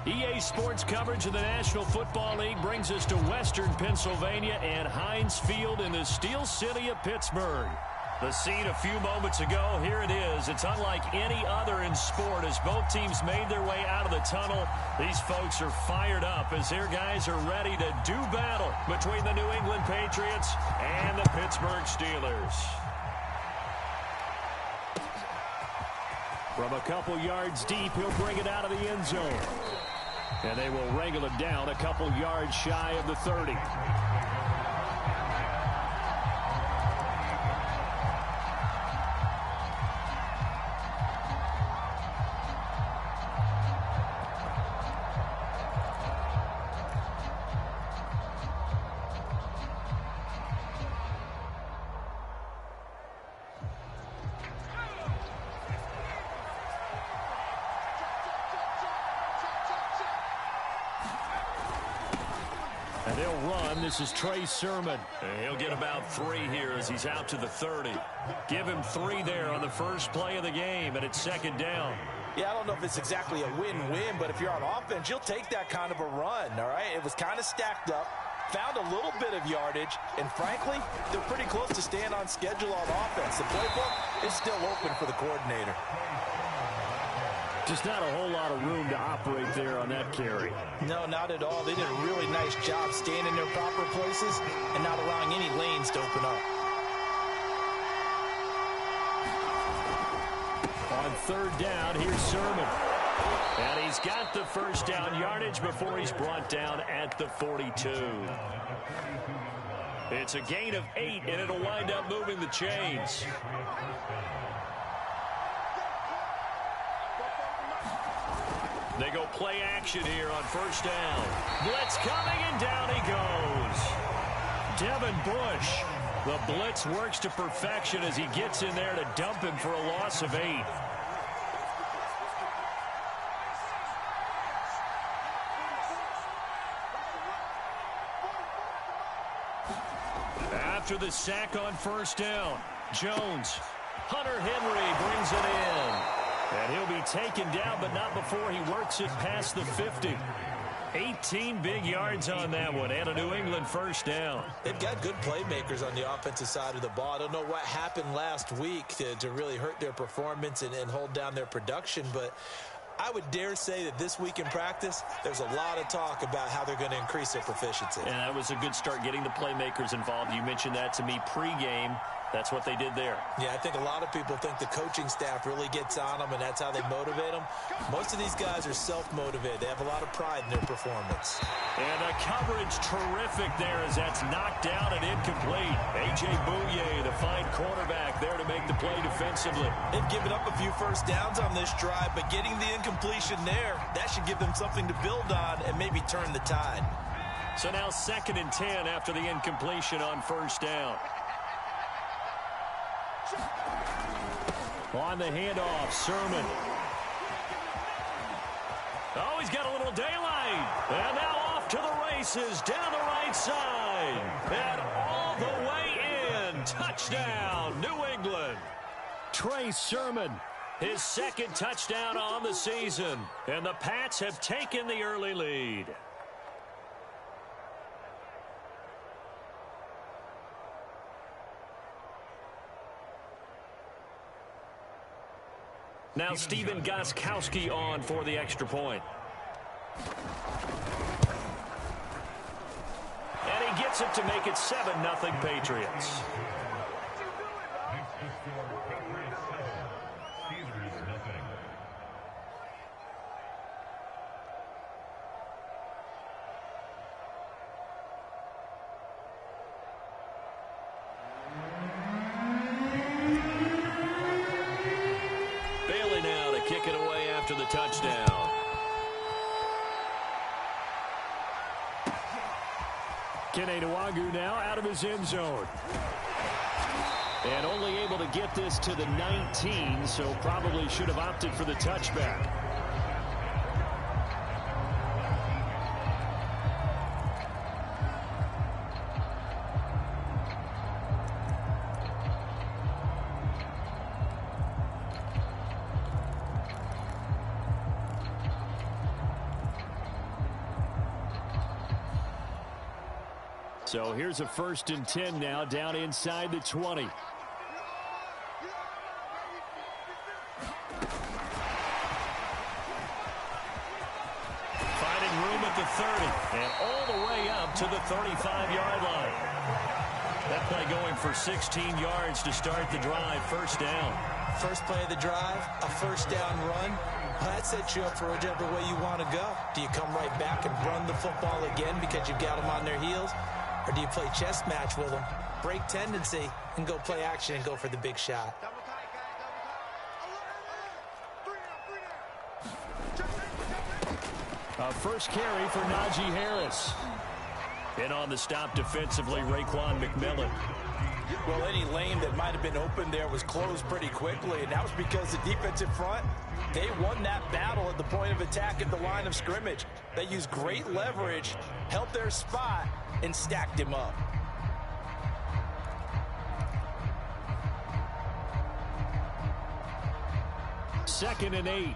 EA Sports coverage of the National Football League brings us to Western Pennsylvania and Heinz Field in the Steel City of Pittsburgh. The scene a few moments ago, here it is. It's unlike any other in sport as both teams made their way out of the tunnel. These folks are fired up as their guys are ready to do battle between the New England Patriots and the Pittsburgh Steelers. From a couple yards deep, he'll bring it out of the end zone. And they will wrangle it down a couple yards shy of the 30. And they'll run. This is Trey Sermon. And he'll get about 3 here as he's out to the 30. Give him 3 there on the first play of the game, and it's second down. Yeah, I don't know if it's exactly a win-win, but if you're on offense, you'll take that kind of a run, all right? It was kind of stacked up, found a little bit of yardage, and frankly, they're pretty close to staying on schedule on offense. The playbook is still open for the coordinator. Just not a whole lot of room to operate there on that carry. No, not at all. They did a really nice job staying in their proper places and not allowing any lanes to open up. On third down, here's Sermon. And he's got the first down yardage before he's brought down at the 42. It's a gain of 8, and it'll wind up moving the chains. They go play action here on first down. Blitz coming, and down he goes. Devin Bush. The blitz works to perfection as he gets in there to dump him for a loss of 8. After the sack on first down, Jones. Hunter Henry brings it in. And he'll be taken down, but not before he works it past the 50. 18 big yards on that one, and a New England first down. They've got good playmakers on the offensive side of the ball. I don't know what happened last week to really hurt their performance and hold down their production, but I would dare say that this week in practice, there's a lot of talk about how they're going to increase their proficiency. And that was a good start getting the playmakers involved. You mentioned that to me pregame. That's what they did there. Yeah, I think a lot of people think the coaching staff really gets on them, and that's how they motivate them. Most of these guys are self-motivated. They have a lot of pride in their performance. And the coverage terrific there as that's knocked down and incomplete. A.J. Bouye, the fine cornerback, there to make the play defensively. They've given up a few first downs on this drive, but getting the incompletion there, that should give them something to build on and maybe turn the tide. So now 2nd and 10 after the incompletion on first down. On the handoff, Sermon. Oh, he's got a little daylight. And now off to the races down the right side. And all the way in. Touchdown, New England. Trey Sermon, his 2nd touchdown on the season. And the Pats have taken the early lead. Now Stephen Gostkowski on for the extra point. And he gets it to make it 7-0 Patriots. The touchdown. Kene Nwangwu now out of his end zone. And only able to get this to the 19, so probably should have opted for the touchback. So here's a 1st and 10 now, down inside the 20. Finding room at the 30 and all the way up to the 35-yard line. That play going for 16 yards to start the drive. 1st down. First play of the drive, a 1st down run. Well, that sets you up for whichever way you want to go. Do you come right back and run the football again because you've got them on their heels? Or do you play chess match with them, break tendency, and go play action and go for the big shot? A first carry for Najee Harris. And on the stop defensively, Raekwon McMillan. Well, any lane that might have been open there was closed pretty quickly, and that was because the defensive front, they won that battle at the point of attack at the line of scrimmage. They used great leverage, held their spot, and stacked him up. Second and 8.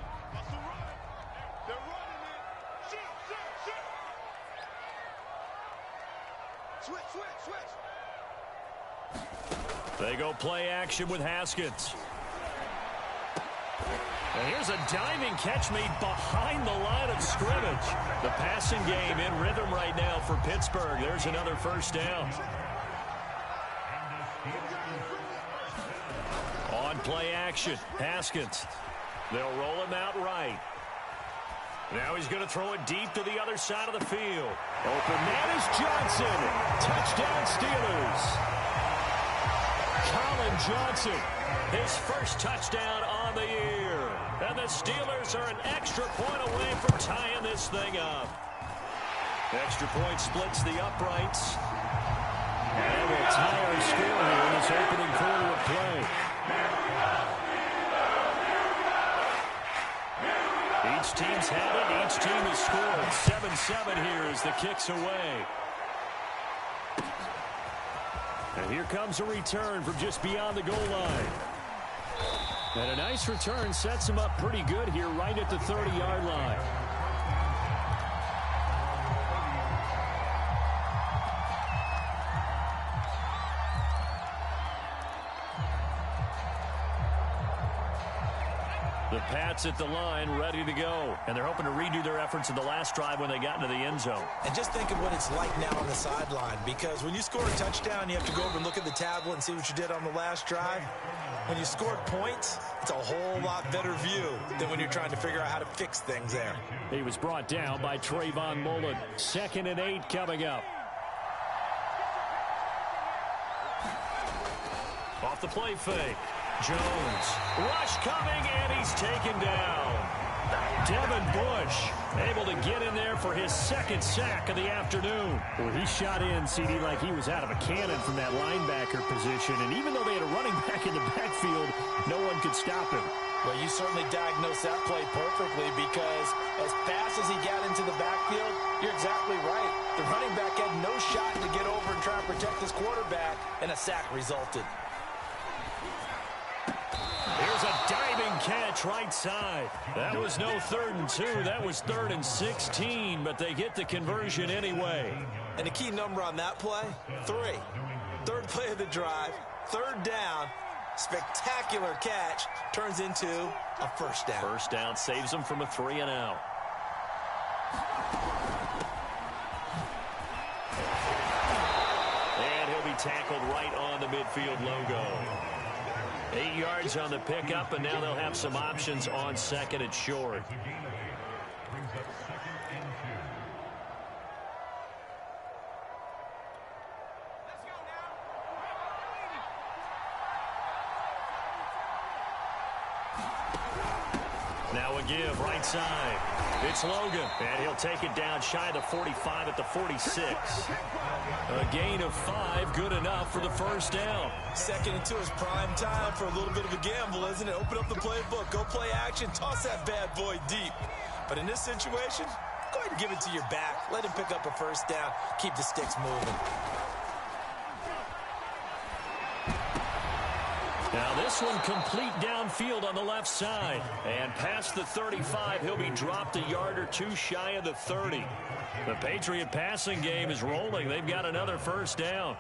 They go play action with Haskins. And here's a diving catch made behind the line of scrimmage. The passing game in rhythm right now for Pittsburgh. There's another 1st down. On play action, Haskins. They'll roll him out right. Now he's going to throw it deep to the other side of the field. Open man is Johnson. Touchdown Steelers. Colin Johnson, his first touchdown on the year. And the Steelers are an extra point away from tying this thing up. Extra point splits the uprights. And will tie our score here in this opening quarter of play. Each team's had it. Each team has scored. 7-7 here as the kick's away. And here comes a return from just beyond the goal line. And a nice return sets him up pretty good here right at the 30-yard line. The Pats at the line, ready to go. And they're hoping to redo their efforts in the last drive when they got into the end zone. And just think of what it's like now on the sideline, because when you score a touchdown, you have to go over and look at the tablet and see what you did on the last drive. When you scored points, it's a whole lot better view than when you're trying to figure out how to fix things there. He was brought down by Trayvon Mullen. 2nd and 8 coming up. Off the play fake. Jones, rush coming, and he's taken down. Devin Bush able to get in there for his 2nd sack of the afternoon. Well, he shot in, CD, like he was out of a cannon from that linebacker position. And even though they had a running back in the backfield, no one could stop him. Well, you certainly diagnosed that play perfectly, because as fast as he got into the backfield, you're exactly right. The running back had no shot to get over and try and protect his quarterback, and a sack resulted. Here's a diving catch right side. That was no 3rd and 2. That was 3rd and 16, but they get the conversion anyway. And the key number on that play, 3. 3rd play of the drive, 3rd down, spectacular catch, turns into a 1st down. 1st down saves them from a 3 and out. And he'll be tackled right on the midfield logo. 8 yards on the pickup, and now they'll have some options on 2nd and short. Now a give, right side. It's Logan, and he'll take it down shy of the 45 at the 46. A gain of 5, good enough for the 1st down. 2nd and 2 is prime time for a little bit of a gamble, isn't it? Open up the playbook, go play action, toss that bad boy deep. But in this situation, go ahead and give it to your back. Let him pick up a 1st down, keep the sticks moving. Now this one complete downfield on the left side. And past the 35, he'll be dropped a yard or two shy of the 30. The Patriot passing game is rolling. They've got another first down.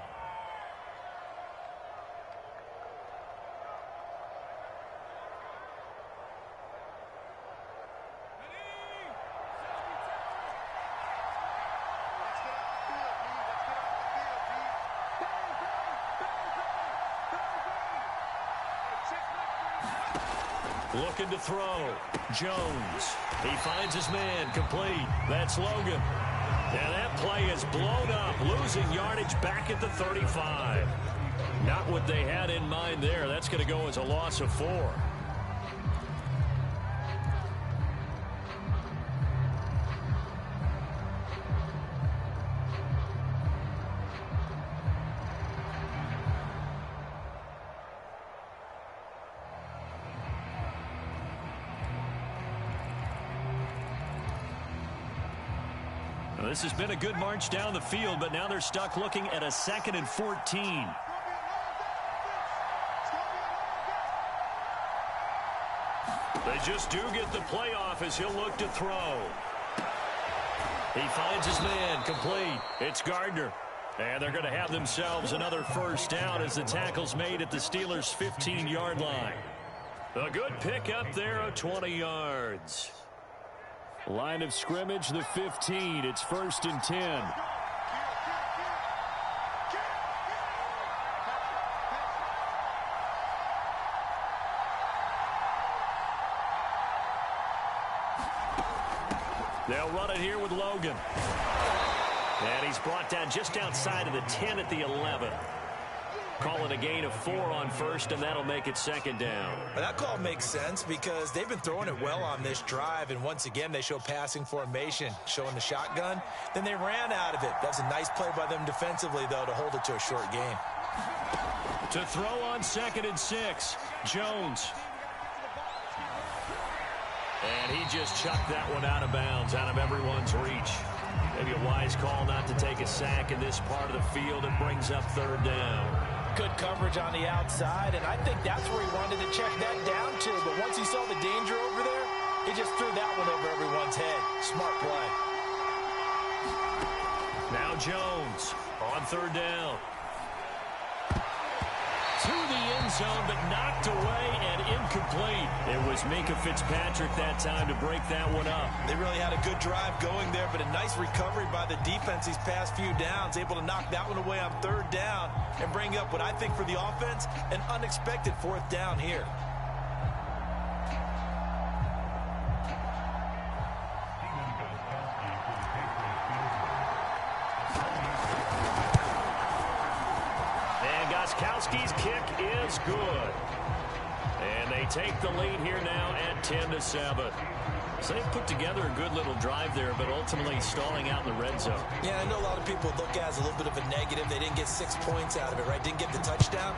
Looking to throw. Jones. He finds his man. Complete. That's Logan. And that play is blown up. Losing yardage back at the 35. Not what they had in mind there. That's going to go as a loss of 4. This has been a good march down the field, but now they're stuck looking at a 2nd and 14. They just do get the playoff as he'll look to throw. He finds his man. Complete. It's Gardner. And they're going to have themselves another first down as the tackle's made at the Steelers' 15-yard line. A good pickup there of 20 yards. Line of scrimmage, the 15. It's 1st and 10. They'll run it here with Logan. And he's brought down just outside of the 10 at the 11. Call it a gain of 4 on first, and that'll make it 2nd down. Well, that call makes sense because they've been throwing it well on this drive, and once again they show passing formation, showing the shotgun. Then they ran out of it. That's a nice play by them defensively, though, to hold it to a short gain. To throw on 2nd and 6, Jones. And he just chucked that one out of bounds, out of everyone's reach. Maybe a wise call not to take a sack in this part of the field. It brings up 3rd down. Good coverage on the outside, and I think that's where he wanted to check that down to. But once he saw the danger over there, he just threw that one over everyone's head. Smart play. Now Jones on 3rd down. To the end zone, but knocked away and incomplete. It was Minkah Fitzpatrick that time to break that one up. They really had a good drive going there, but a nice recovery by the defense these past few downs, able to knock that one away on 3rd down and bring up what I think for the offense, an unexpected 4th down here. Kowski's kick is good. And they take the lead here now at 10-7. So they've put together a good little drive there, but ultimately stalling out in the red zone. Yeah, I know a lot of people look at it as a little bit of a negative. They didn't get 6 points out of it, right? Didn't get the touchdown.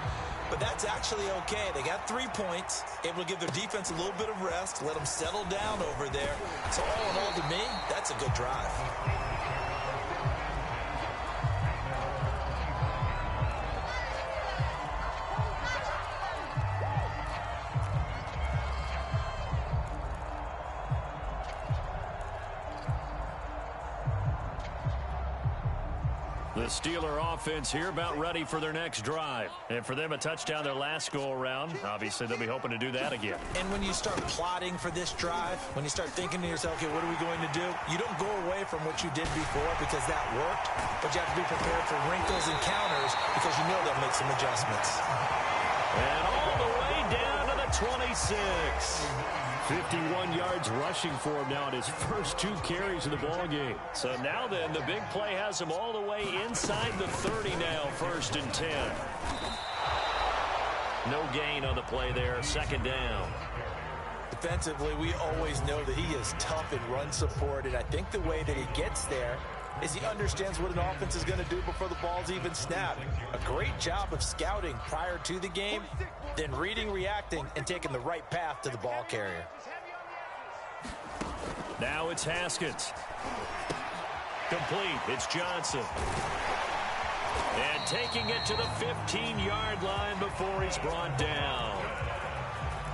But that's actually okay. They got 3 points, able to give their defense a little bit of rest, let them settle down over there. So all in all, to me, that's a good drive. The Steeler offense here about ready for their next drive. And for them, a touchdown their last go-around. Obviously, they'll be hoping to do that again. And when you start plotting for this drive, when you start thinking to yourself, okay, what are we going to do? You don't go away from what you did before because that worked, but you have to be prepared for wrinkles and counters because you know they'll make some adjustments. And all the way down to the 26. 51 yards rushing for him now in his first 2 carries of the ball game. So now then, the big play has him all the way inside the 30 now, 1st and 10. No gain on the play there, 2nd down. Defensively, we always know that he is tough in run support, and I think the way that he gets there is he understands what an offense is going to do before the ball's even snapped. A great job of scouting prior to the game, then reading, reacting, and taking the right path to the ball carrier. Now it's Haskins. Complete. It's Johnson. And taking it to the 15-yard line before he's brought down.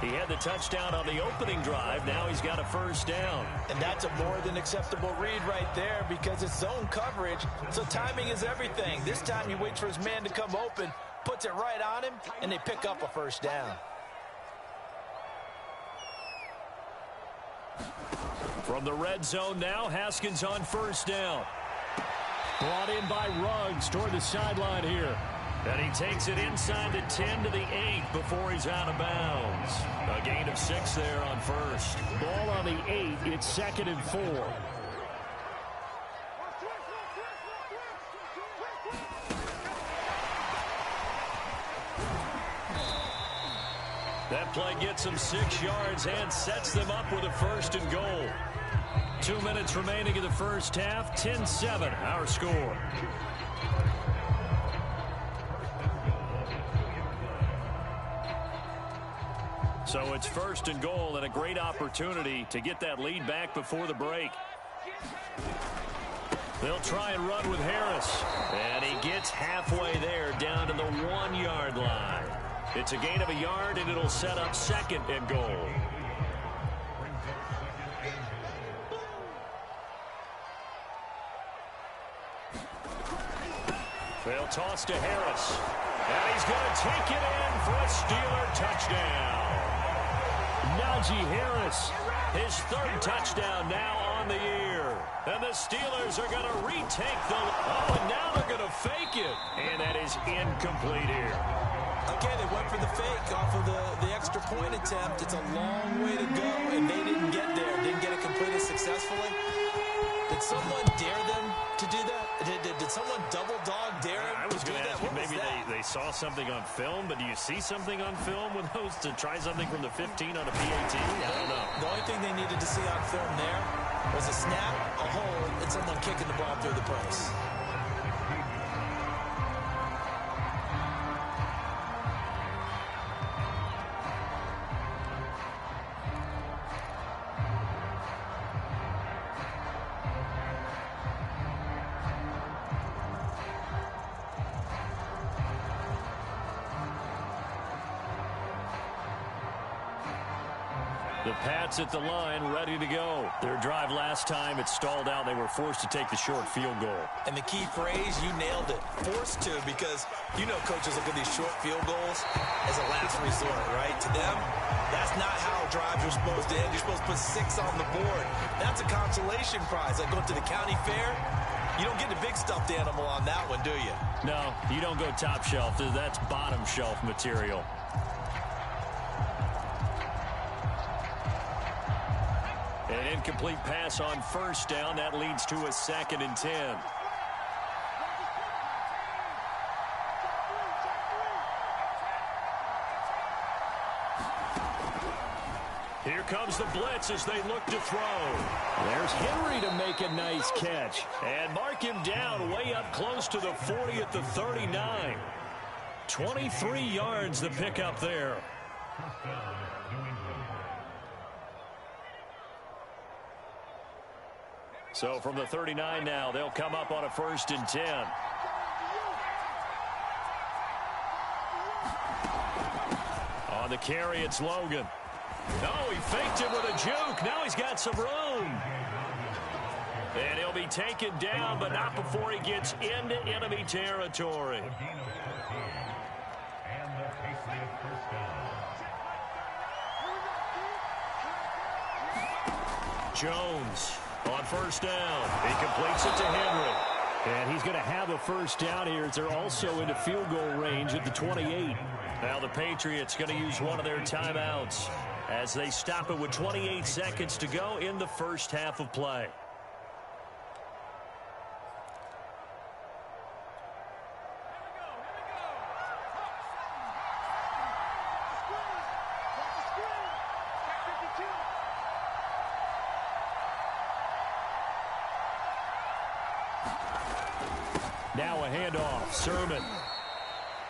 He had the touchdown on the opening drive. Now he's got a first down. And that's a more than acceptable read right there because it's zone coverage, so timing is everything. This time he waits for his man to come open, puts it right on him, and they pick up a first down. From the red zone now, Haskins on first down. Brought in by Ruggs toward the sideline here. And he takes it inside the 10 to the 8 before he's out of bounds. A gain of 6 there on first. Ball on the 8. It's 2nd and 4. That play gets them 6 yards and sets them up with a 1st and goal. 2 minutes remaining in the first half. 10-7 our score. So it's 1st and goal and a great opportunity to get that lead back before the break. They'll try and run with Harris. And he gets halfway there down to the 1-yard line. It's a gain of a yard and it'll set up 2nd and goal. They'll toss to Harris. And he's going to take it in for a Steeler touchdown. Najee Harris, his 3rd touchdown now on the year. And the Steelers are going to retake the... Oh, and now they're going to fake it. And that is incomplete here. Okay, they went for the fake off of the extra point attempt. It's a long way to go, and they didn't get there. Didn't get it completed successfully. Did someone dare them to do that? Did someone double dog dare them? I was going to ask you, maybe they saw something on film, but do you see something on film with those to try something from the 15 on a PAT? I don't know. The only thing they needed to see on film there was a snap, a hold, and someone kicking the ball through the post. The Pats at the line, ready to go. Their drive last time, it stalled out. They were forced to take the short field goal. And the key phrase, you nailed it. Forced to, because you know coaches look at these short field goals as a last resort, right? To them, that's not how drives are supposed to end. You're supposed to put 6 on the board. That's a consolation prize. Like going to the county fair, you don't get the big stuffed animal on that one, do you? No, you don't go top shelf. That's bottom shelf material. An incomplete pass on first down. That leads to a 2nd and 10. Here comes the blitz as they look to throw. There's Henry to make a nice catch. And mark him down way up close to the 40 at the 39. 23 yards the pickup there. So from the 39 now, they'll come up on a 1st and 10. On the carry, it's Logan. No, he faked him with a juke. Now he's got some room. And he'll be taken down, but not before he gets into enemy territory. Jones on first down. He completes it to Henry. And he's going to have a first down here as they're also into field goal range at the 28. Now the Patriots going to use one of their timeouts as they stop it with 28 seconds to go in the first half of play. Now a handoff. Sermon.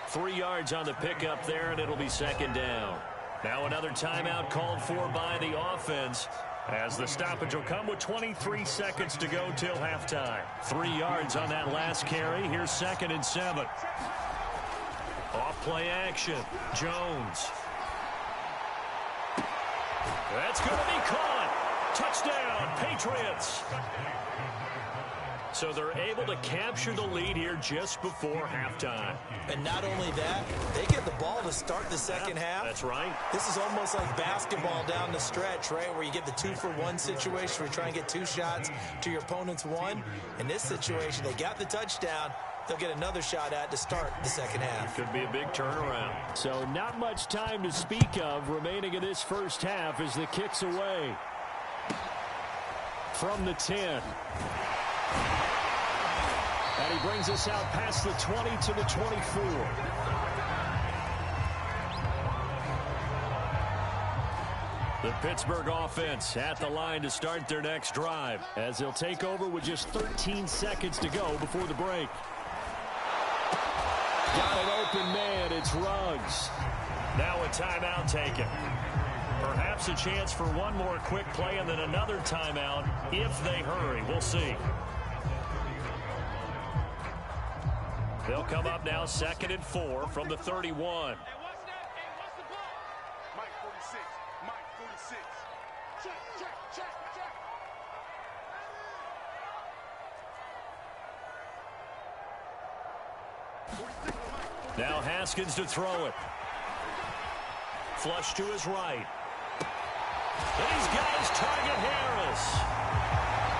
3 yards on the pickup there, and it'll be 2nd down. Now another timeout called for by the offense As the stoppage will come with 23 seconds to go till halftime. 3 yards on that last carry. Here's 2nd and 7. Off play action. Jones. That's going to be caught. Touchdown, Patriots. So they're able to capture the lead here just before halftime. And not only that, they get the ball to start the second half. That's right. This is almost like basketball down the stretch, right, where you get the 2-for-1 situation where you try and get 2 shots to your opponent's 1. In this situation, they got the touchdown. They'll get another shot at to start the second half. Could be a big turnaround. So not much time to speak of remaining in this first half as the kick's away. From the 10. And he brings us out past the 20 to the 24. The Pittsburgh offense at the line to start their next drive as they'll take over with just 13 seconds to go before the break. Got an open man. It's Ruggs. Now a timeout taken. Perhaps a chance for one more quick play and then another timeout if they hurry. We'll see. They'll come up now 2nd and 4 from the 31. Now Haskins to throw it. Flush to his right. These guys target Harris.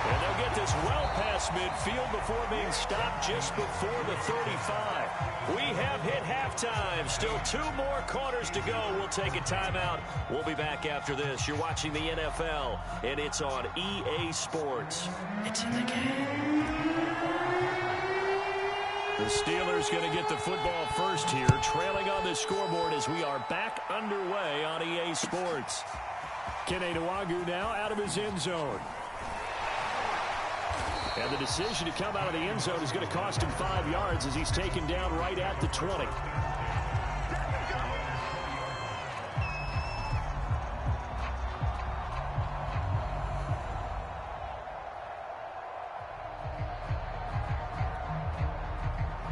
And they'll get this well past midfield before being stopped just before the 35. We have hit halftime. Still 2 more quarters to go. We'll take a timeout. We'll be back after this. You're watching the NFL, and it's on EA Sports. It's in the game. The Steelers going to get the football first here, trailing on the scoreboard as we are back underway on EA Sports. Kene Nwangwu now out of his end zone. And the decision to come out of the end zone is going to cost him 5 yards as he's taken down right at the 20.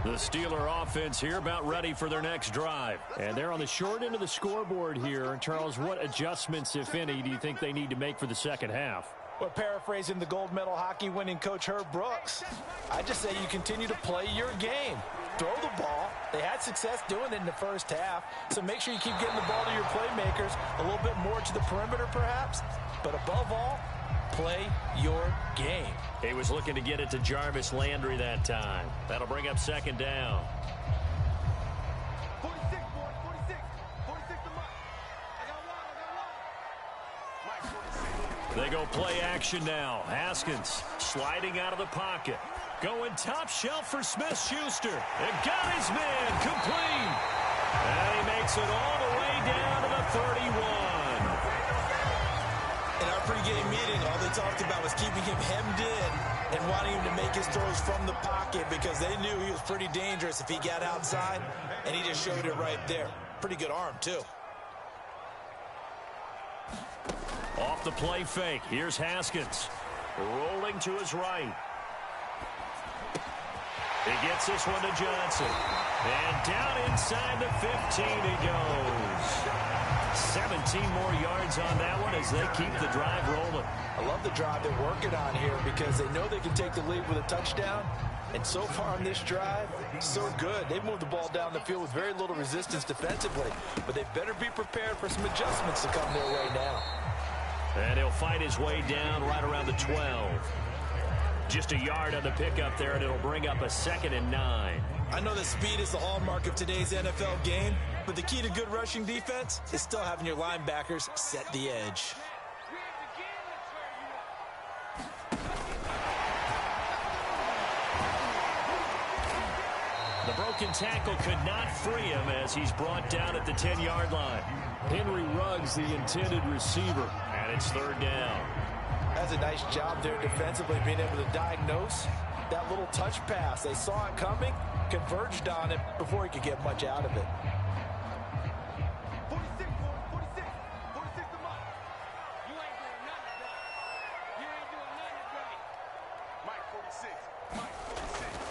The Steeler offense here about ready for their next drive. And they're on the short end of the scoreboard here. Charles, what adjustments, if any, do you think they need to make for the second half? Well, paraphrasing the gold medal hockey winning coach Herb Brooks, I just say you continue to play your game. Throw the ball. They had success doing it in the first half, so make sure you keep getting the ball to your playmakers, a little bit more to the perimeter perhaps, but above all, play your game. He was looking to get it to Jarvis Landry that time. That'll bring up 2nd down. 46, boy, 46. 46 to Mike. I got one. Mike, 46. They go play action now. Haskins sliding out of the pocket. Going top shelf for Smith-Schuster. It got his man complete. And he makes it all the way down to the 31. In our pregame meeting, all they talked about was keeping him hemmed in and wanting him to make his throws from the pocket because they knew he was pretty dangerous if he got outside, and he just showed it right there. Pretty good arm, too. Off the play fake. Here's Haskins. Rolling to his right. He gets this one to Johnson. And down inside the 15 he goes. 17 more yards on that one as they keep the drive rolling. I love the drive they're working on here because they know they can take the lead with a touchdown. And so far on this drive, so good. They've moved the ball down the field with very little resistance defensively. But they better be prepared for some adjustments to come their way now. And he'll fight his way down right around the 12. Just a yard on the pickup there, and it'll bring up a 2nd and 9. I know that speed is the hallmark of today's NFL game, but the key to good rushing defense is still having your linebackers set the edge. The broken tackle could not free him as he's brought down at the 10-yard line. Henry Ruggs, the intended receiver, and it's 3rd down. That's a nice job there defensively, being able to diagnose that little touch pass. They saw it coming, converged on it before he could get much out of it. 46, boy, 46. 46 to Mike. You ain't doing nothing, dog.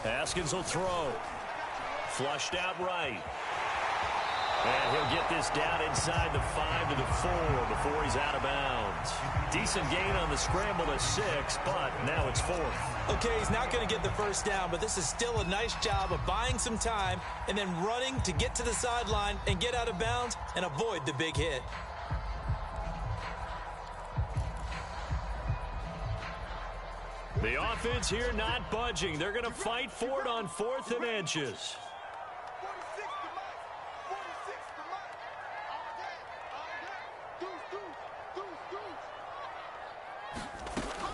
Haskins will throw. Flushed out right. And he'll get this down inside the 5 to the 4 before he's out of bounds. Decent gain on the scramble to 6, but now it's 4th. Okay, he's not going to get the first down, but this is still a nice job of buying some time and then running to get to the sideline and get out of bounds and avoid the big hit. The offense here not budging. They're going to fight for it on 4th and inches. 46 to Mike. 46 to Mike. All day. All day.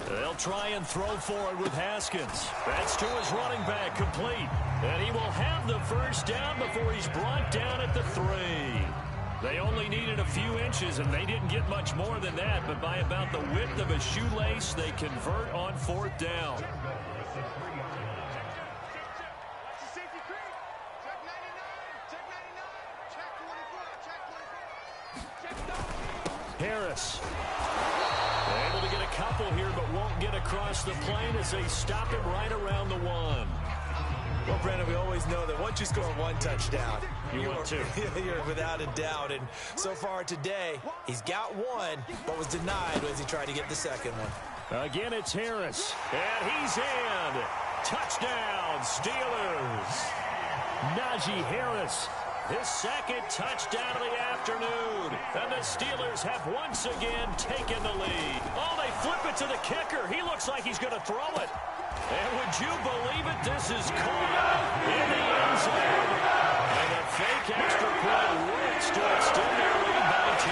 Deuce. They'll try and throw for it with Haskins. That's to his running back, complete. And he will have the first down before he's brought down at the 3. They only needed a few inches, and they didn't get much more than that. But by about the width of a shoelace, they convert on 4th down. Harris. Able to get a couple here, but won't get across the plane as they stop him right around the 1. Well, Brandon, we always know that once you score 1 touchdown, want 2. You're without a doubt. And so far today, he's got 1, but was denied as he tried to get the second one. Again, it's Harris. And he's in. Touchdown, Steelers. Najee Harris, his 2nd touchdown of the afternoon. And the Steelers have once again taken the lead. Oh, they flip it to the kicker. He looks like he's going to throw it. And would you believe it? This is caught in the end zone. And a fake extra point works to extend their lead by 2.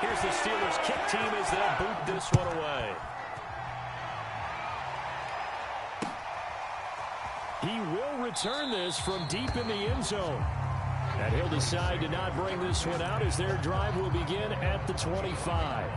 Here's the Steelers kick team as they'll boot this one away. He will return this from deep in the end zone. And he'll decide to not bring this one out as their drive will begin at the 25.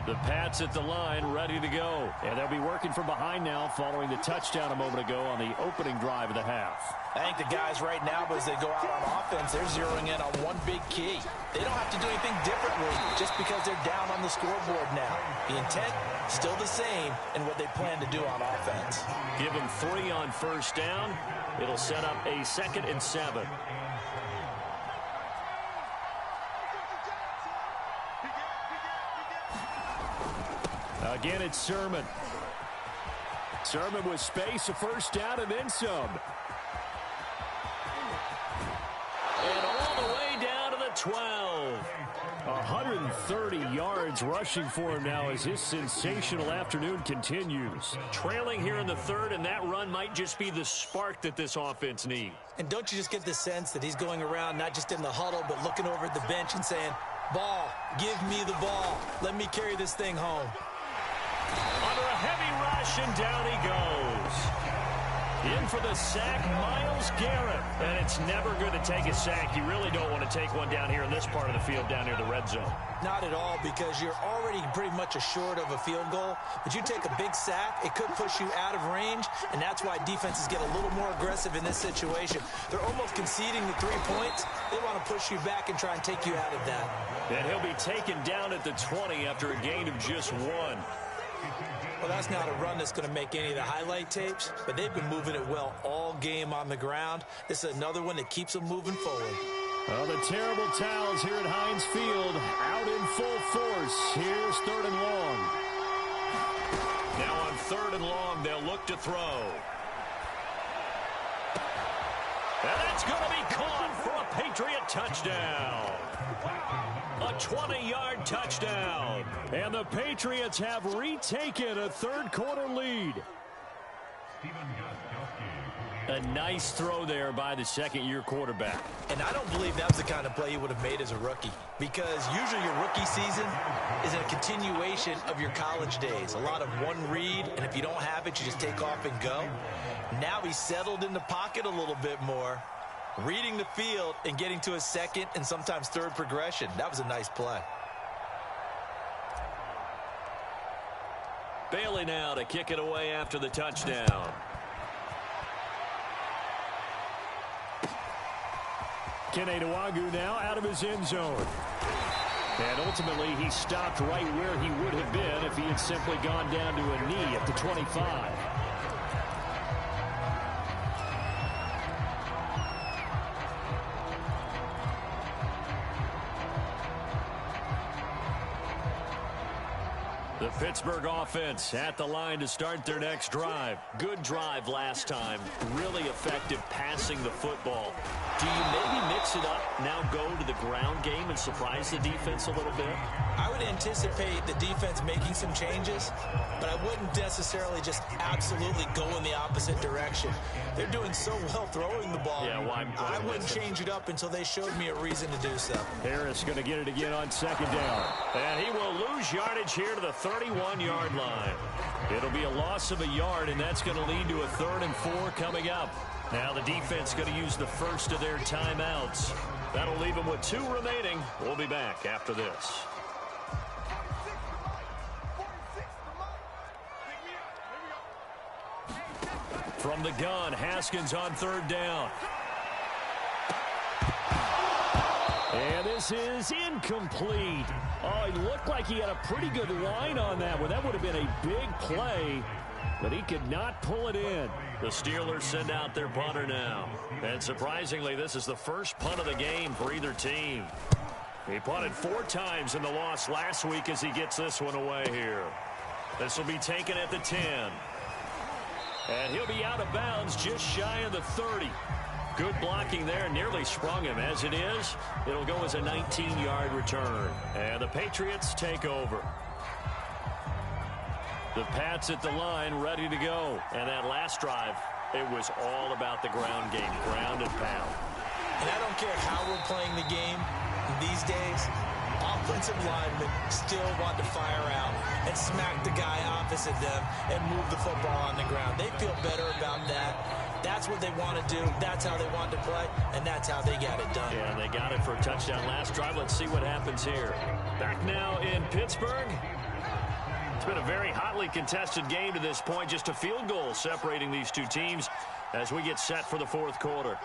The Pats at the line, ready to go. And they'll be working from behind now following the touchdown a moment ago on the opening drive of the half. I think the guys right now, as they go out on offense, they're zeroing in on one big key. They don't have to do anything differently just because they're down on the scoreboard now. The intent, still the same in what they plan to do on offense. Give them 3 on first down. It'll set up a 2nd and 7. Again, it's Sermon. Sermon with space, a first down, and then some. And all the way down to the 12. 130 yards rushing for him now as his sensational afternoon continues. Trailing here in the 3rd, and that run might just be the spark that this offense needs. And don't you just get the sense that he's going around not just in the huddle, but looking over at the bench and saying, ball, give me the ball. Let me carry this thing home. Under a heavy rush, and down he goes. In for the sack, Myles Garrett. And it's never good to take a sack. You really don't want to take one down here in this part of the field, down near the red zone. Not at all, because you're already pretty much assured of a field goal. But you take a big sack, it could push you out of range, and that's why defenses get a little more aggressive in this situation. They're almost conceding the 3 points. They want to push you back and try and take you out of that. And he'll be taken down at the 20 after a gain of just 1. Well, that's not a run that's going to make any of the highlight tapes, but they've been moving it well all game on the ground. This is another one that keeps them moving forward. Well, the terrible towels here at Heinz Field out in full force. Here's 3rd and long. Now on 3rd and long, they'll look to throw. And that's going to be caught for a Patriot touchdown. A 20-yard touchdown. And the Patriots have retaken a 3rd quarter lead. A nice throw there by the 2nd-year quarterback. And I don't believe that was the kind of play he would have made as a rookie, because usually your rookie season is a continuation of your college days. A lot of one read, and if you don't have it, you just take off and go. Now he's settled in the pocket a little bit more, reading the field and getting to a 2nd and sometimes 3rd progression. That was a nice play. Bailey now to kick it away after the touchdown. Keneduagu now out of his end zone. And ultimately, he stopped right where he would have been if he had simply gone down to a knee at the 25. The Pittsburgh offense at the line to start their next drive. Good drive last time. Really effective passing the football. Do you maybe mix it up, now go to the ground game and surprise the defense a little bit? I would anticipate the defense making some changes, but I wouldn't necessarily just absolutely go in the opposite direction. They're doing so well throwing the ball. Yeah, why I wouldn't change it up until they showed me a reason to do so. Harris going to get it again on second down. And he will lose yardage here to the 31-yard line. It'll be a loss of a yard, and that's going to lead to a 3rd and 4 coming up. Now the defense going to use the first of their timeouts. That'll leave them with 2 remaining. We'll be back after this. From the gun, Haskins on 3rd down. And this is incomplete. Oh, he looked like he had a pretty good line on that one. That would have been a big play, but he could not pull it in. The Steelers send out their punter now. And surprisingly, this is the first punt of the game for either team. He punted 4 times in the loss last week as he gets this one away here. This will be taken at the 10. And he'll be out of bounds just shy of the 30. Good blocking there, nearly sprung him. As it is, it'll go as a 19-yard return. And the Patriots take over. The Pats at the line, ready to go. And that last drive, it was all about the ground game, ground and pound. And I don't care how we're playing the game these days, offensive linemen still want to fire out and smack the guy opposite them and move the football on the ground. They feel better about that. That's what they want to do. That's how they want to play, and that's how they got it done. Yeah, they got it for a touchdown last drive. Let's see what happens here. Back now in Pittsburgh. It's been a very hotly contested game to this point. Just a field goal separating these two teams as we get set for the 4th quarter.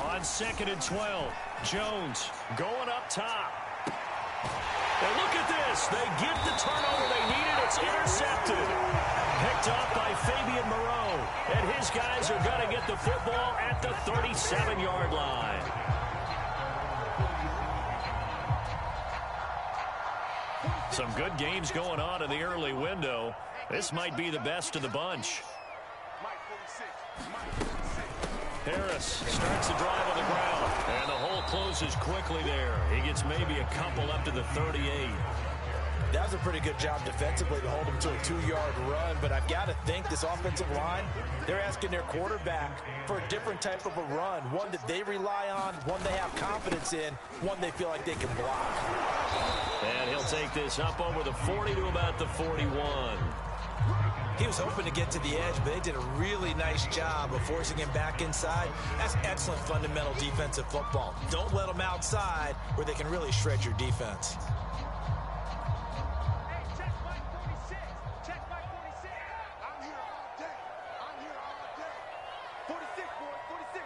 On 2nd and 12, Jones going up top. And look at this. They get the turnover they needed. It's intercepted. Picked up by Fabian Moreau. And his guys are going to get the football at the 37-yard line. Some good games going on in the early window. This might be the best of the bunch. Harris starts the drive on the ground, and the hole closes quickly there. He gets maybe a couple up to the 38. That was a pretty good job defensively to hold him to a 2-yard run, but I've got to think this offensive line, they're asking their quarterback for a different type of a run, one that they rely on, one they have confidence in, one they feel like they can block. And he'll take this up over the 40 to about the 41. He was hoping to get to the edge, but they did a really nice job of forcing him back inside. That's excellent fundamental defensive football. Don't let them outside where they can really shred your defense. Hey, check Mike 46. Check Mike 46. I'm here all day. I'm here all day. 46, boy. 46.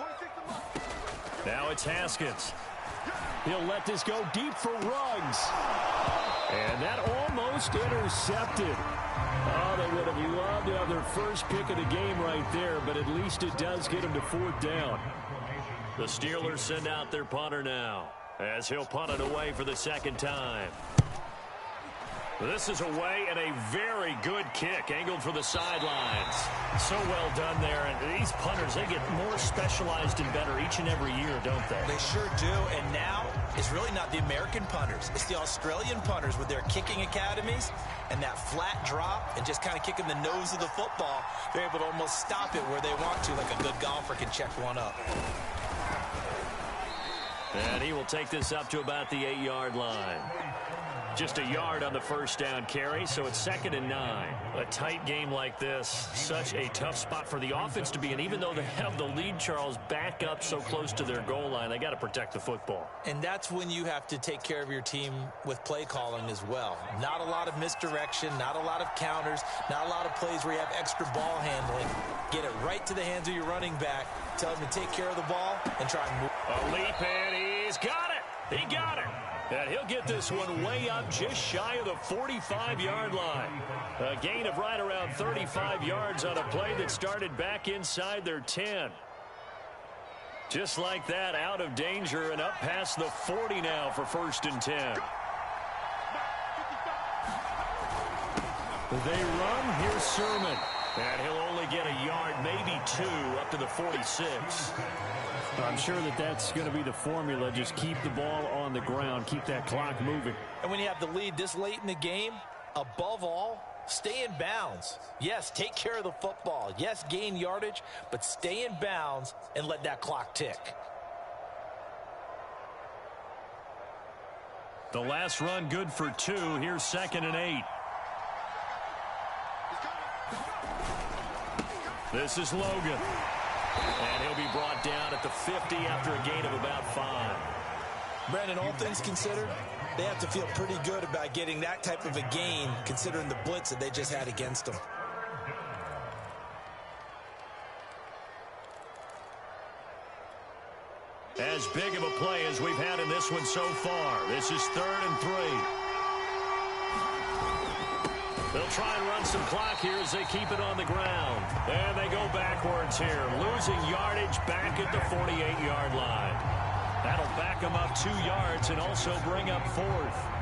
46 to Mike. Now it's Haskins. He'll let this go deep for Ruggs. And that almost intercepted. Oh, they would have loved to have their first pick of the game right there, but at least it does get them to 4th down. The Steelers send out their punter now, as he'll punt it away for the 2nd time. This is away and a very good kick, angled for the sidelines. So well done there, and these punters, they get more specialized and better each and every year, don't they? They sure do, and now it's really not the American punters. It's the Australian punters with their kicking academies and that flat drop and just kind of kicking the nose of the football. They're able to almost stop it where they want to, like a good golfer can check one up. And he will take this up to about the 8-yard line. Just a yard on the first down carry, so it's 2nd and 9. A tight game like this, such a tough spot for the offense to be in. Even though they have the lead, Charles, back up so close to their goal line, they got to protect the football. And that's when you have to take care of your team with play calling as well. Not a lot of misdirection, not a lot of counters, not a lot of plays where you have extra ball handling. Get it right to the hands of your running back. Tell him to take care of the ball and try and move. A leap, and he's got it. He got it. And he'll get this one way up just shy of the 45-yard line. A gain of right around 35 yards on a play that started back inside their 10. Just like that, out of danger and up past the 40 now for 1st and 10. They run. Here's Sermon. And he'll only get a yard, maybe 2, up to the 46. I'm sure that's going to be the formula. Just keep the ball on the ground. Keep that clock moving. And when you have the lead this late in the game, above all, stay in bounds. Yes, take care of the football. Yes, gain yardage, but stay in bounds and let that clock tick. The last run good for 2. Here's 2nd and 8. This is Logan. And he'll be brought down at the 50 after a gain of about 5. Brandon, all things considered, they have to feel pretty good about getting that type of a gain considering the blitz that they just had against them. As big of a play as we've had in this one so far. This is 3rd and 3. They'll try and run some clock here as they keep it on the ground. And they go backwards here, losing yardage back at the 48-yard line. That'll back them up 2 yards and also bring up 4th.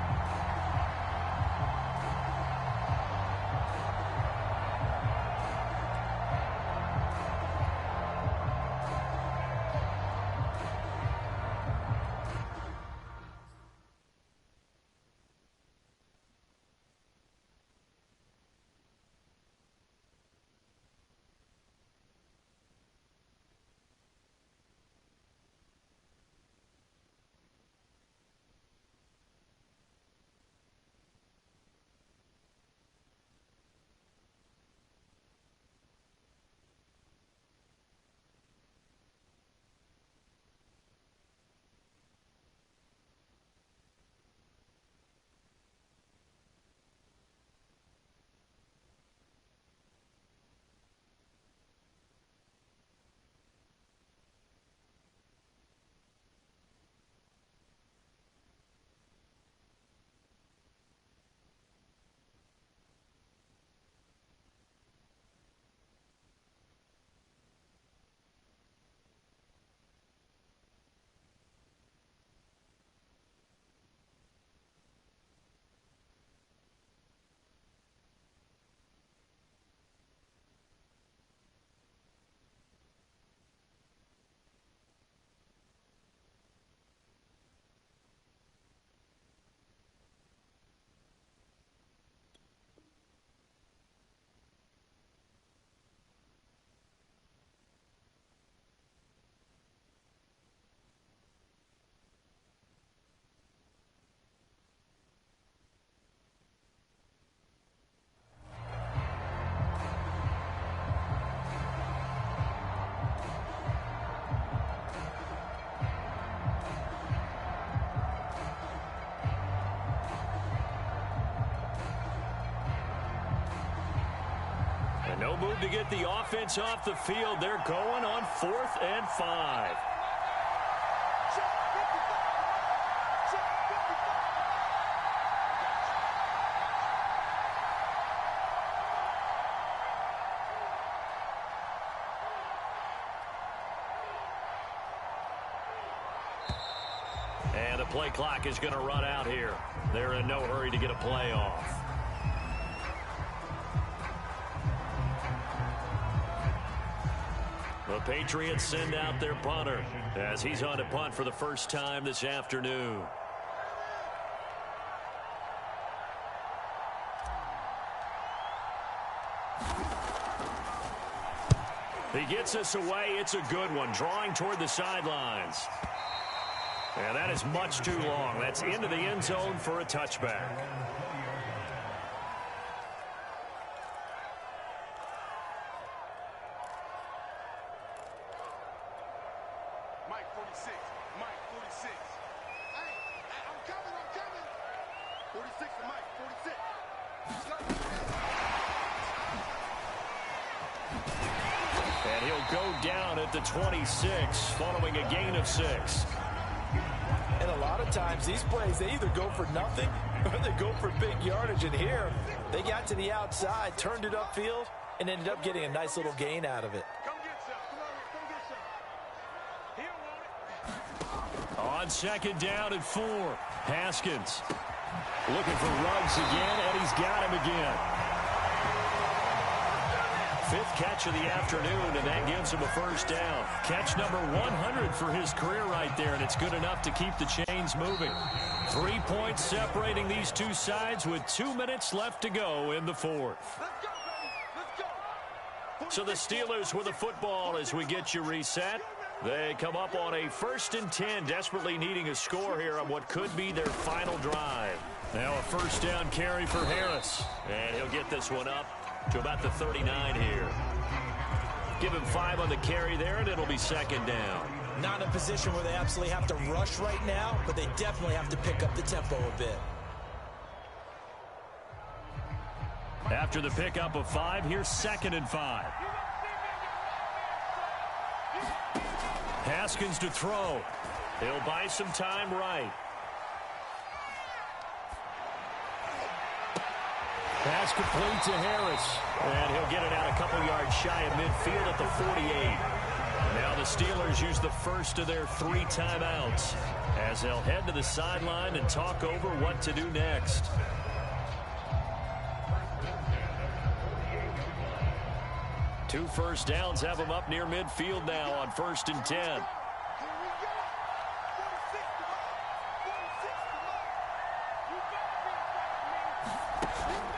No move to get the offense off the field. They're going on 4th and 5. And the play clock is going to run out here. They're in no hurry to get a play off. The Patriots send out their punter as he's on to punt for the first time this afternoon. He gets us away. It's a good one, drawing toward the sidelines. And that is much too long. That's into the end zone for a touchback. Mike 46. Mike 46. Hey, I'm coming. 46 to Mike, 46. And he'll go down at the 26 following a gain of 6. And a lot of times these plays, they either go for nothing or they go for big yardage. And here, they got to the outside, turned it upfield, and ended up getting a nice little gain out of it. Come get some. Come on here, come get some. He don't want it. On second down and 4. Haskins looking for Ruggs again, and he's got him again. 5th catch of the afternoon, and that gives him a first down. Catch number 100 for his career right there, and it's good enough to keep the chains moving. 3 points separating these two sides with 2 minutes left to go in the 4th. Let's go, baby. Let's go. So the Steelers with the football as we get you reset. They come up on a 1st and 10, desperately needing a score here on what could be their final drive. Now a first down carry for Harris, and he'll get this one up to about the 39 here. Give him 5 on the carry there, and it'll be second down. Not in a position where they absolutely have to rush right now, but they definitely have to pick up the tempo a bit. After the pickup of 5, here's 2nd and 5. Haskins to throw. He'll buy some time right. Pass complete to Harris. And he'll get it out a couple yards shy of midfield at the 48. Now the Steelers use the first of their 3 timeouts as they'll head to the sideline and talk over what to do next. Two first downs have them up near midfield now on 1st and 10.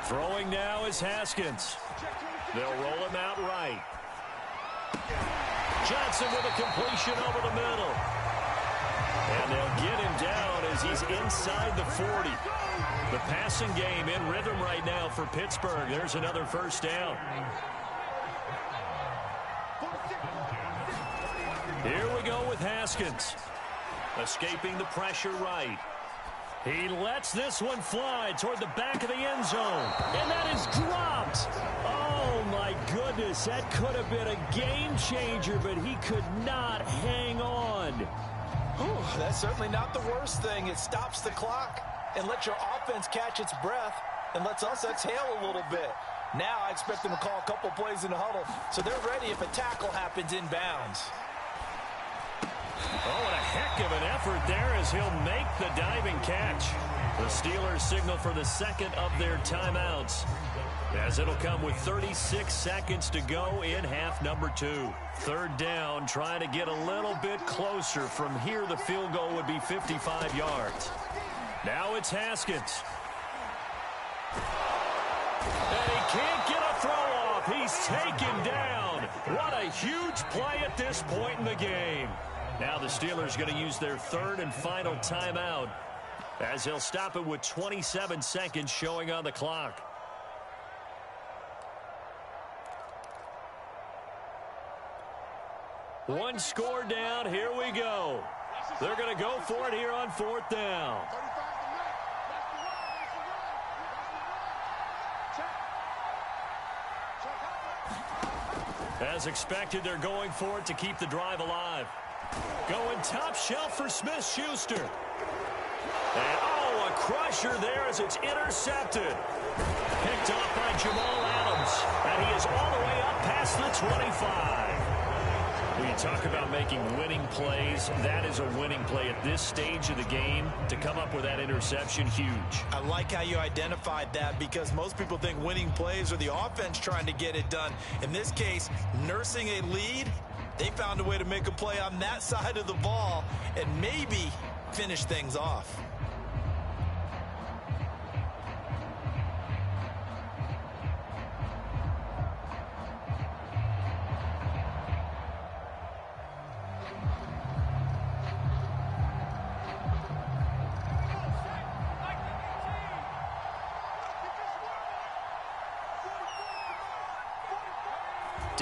Throwing now is Haskins. They'll roll him out right. Johnson with a completion over the middle. And they'll get him down as he's inside the 40. The passing game in rhythm right now for Pittsburgh. There's another first down. Here we go with Haskins. Escaping the pressure right. He lets this one fly toward the back of the end zone. And that is dropped. Oh, my goodness. That could have been a game changer, but he could not hang on. Whew, that's certainly not the worst thing. It stops the clock and lets your offense catch its breath and lets us exhale a little bit. Now I expect them to call a couple plays in the huddle so they're ready if a tackle happens inbounds. Oh, and a heck of an effort there as he'll make the diving catch. The Steelers signal for the second of their timeouts as it'll come with 36 seconds to go in half number 2. 3rd down, trying to get a little bit closer. From here, the field goal would be 55 yards. Now it's Haskins. And he can't get a throw off. He's taken down. What a huge play at this point in the game. Now the Steelers going to use their 3rd and final timeout as they'll stop it with 27 seconds showing on the clock. One score down. Here we go. They're going to go for it here on 4th down. As expected, they're going for it to keep the drive alive. Going top shelf for Smith-Schuster. And, oh, a crusher there as it's intercepted. Picked off by Jamal Adams. And he is all the way up past the 25. When you talk about making winning plays, that is a winning play at this stage of the game. To come up with that interception, huge. I like how you identified that because most people think winning plays are the offense trying to get it done. In this case, nursing a lead, they found a way to make a play on that side of the ball and maybe finish things off.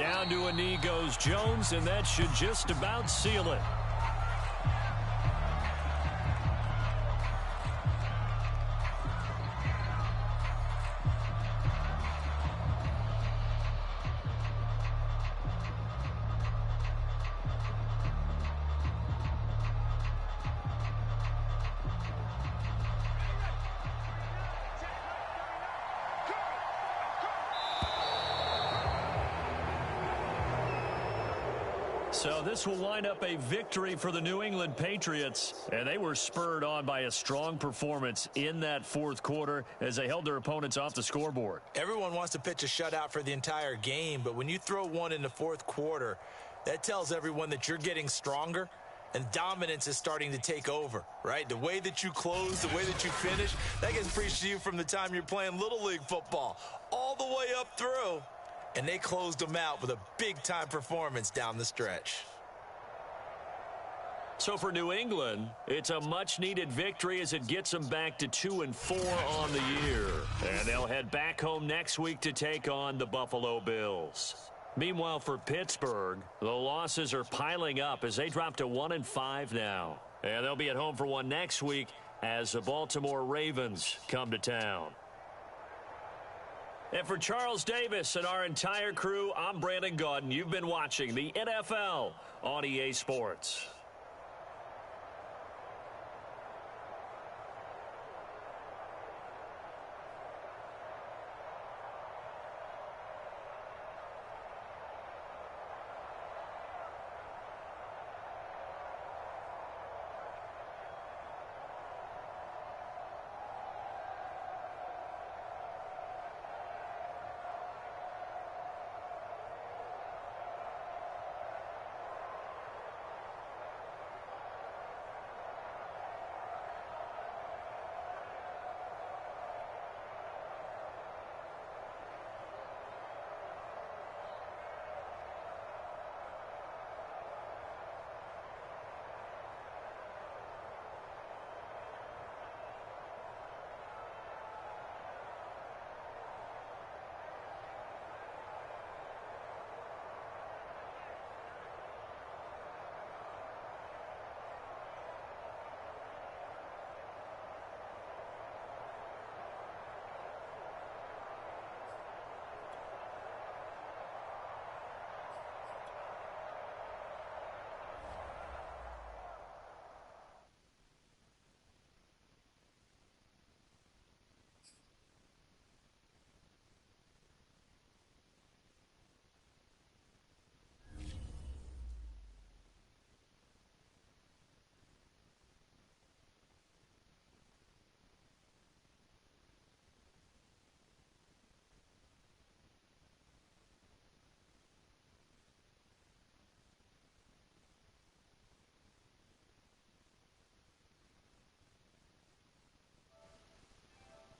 Down to a knee goes Jones, and that should just about seal it. So this will wind up a victory for the New England Patriots, and they were spurred on by a strong performance in that fourth quarter as they held their opponents off the scoreboard. Everyone wants to pitch a shutout for the entire game, but when you throw one in the fourth quarter, that tells everyone that you're getting stronger and dominance is starting to take over, right? The way that you close, the way that you finish, that gets preached to you from the time you're playing Little League football all the way up through. And they closed them out with a big-time performance down the stretch. So for New England, it's a much-needed victory as it gets them back to 2-4 on the year. And they'll head back home next week to take on the Buffalo Bills. Meanwhile, for Pittsburgh, the losses are piling up as they drop to 1-5 now. And they'll be at home for one next week as the Baltimore Ravens come to town. And for Charles Davis and our entire crew, I'm Brandon Gaudin. You've been watching the NFL on EA Sports.